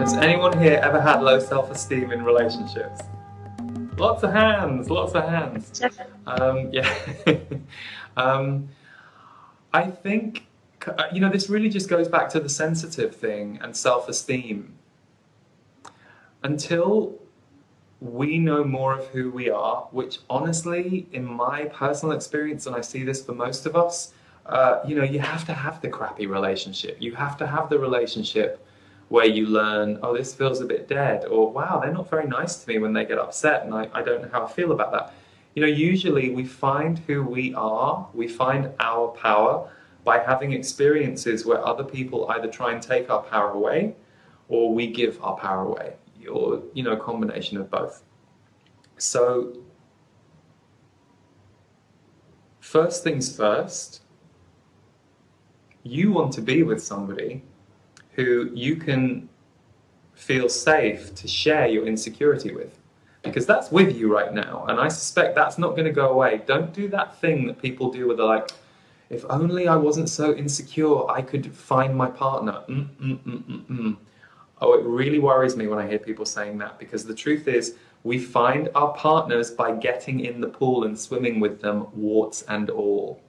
Has anyone here ever had low self-esteem in relationships? Lots of hands, lots of hands. Yeah. um, I think, this really just goes back to the sensitive thing and self-esteem. Until we know more of who we are, which honestly, in my personal experience, and I see this for most of us, you have to have the crappy relationship. You have to have the relationship where you learn, oh, this feels a bit dead, or wow, they're not very nice to me when they get upset, and I don't know how I feel about that. Usually we find who we are, we find our power by having experiences where other people either try and take our power away, or we give our power away, or, a combination of both. So, first things first, you want to be with somebody who you can feel safe to share your insecurity with. Because that's with you right now, and I suspect that's not going to go away. Don't do that thing that people do where they're like, if only I wasn't so insecure, I could find my partner. Oh, it really worries me when I hear people saying that, because the truth is, we find our partners by getting in the pool and swimming with them, warts and all.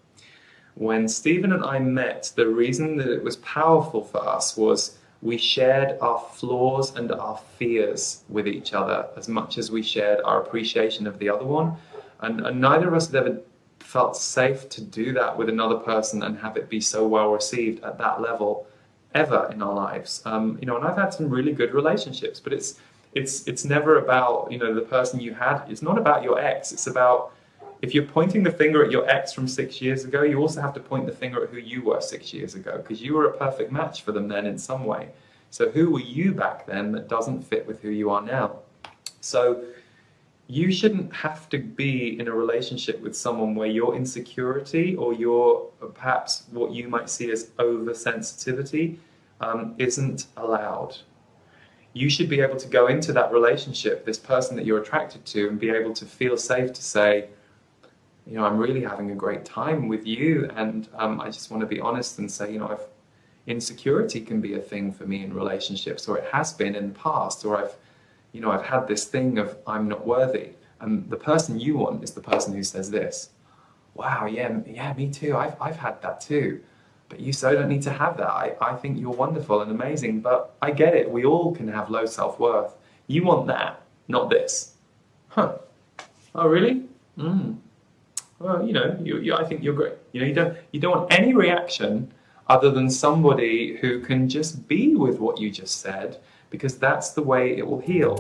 When Stephen and I met, the reason that it was powerful for us was we shared our flaws and our fears with each other as much as we shared our appreciation of the other one. And neither of us had ever felt safe to do that with another person and have it be so well received at that level ever in our lives. And I've had some really good relationships, but it's never about, the person you had. It's not about your ex. It's about, if you're pointing the finger at your ex from 6 years ago, you also have to point the finger at who you were 6 years ago, because you were a perfect match for them then in some way. So who were you back then that doesn't fit with who you are now? So you shouldn't have to be in a relationship with someone where your insecurity or your, perhaps what you might see as oversensitivity, isn't allowed. You should be able to go into that relationship, this person that you're attracted to, and be able to feel safe to say, I'm really having a great time with you, and I just want to be honest and say, insecurity can be a thing for me in relationships, or it has been in the past, or I've had this thing of I'm not worthy. And the person you want is the person who says this. Wow, yeah, me too. I've had that too. But you so don't need to have that. I think you're wonderful and amazing, but I get it. We all can have low self-worth. You want that, not this. Huh. Oh, really? Well, I think you're great. You don't want any reaction other than somebody who can just be with what you just said, because that's the way it will heal.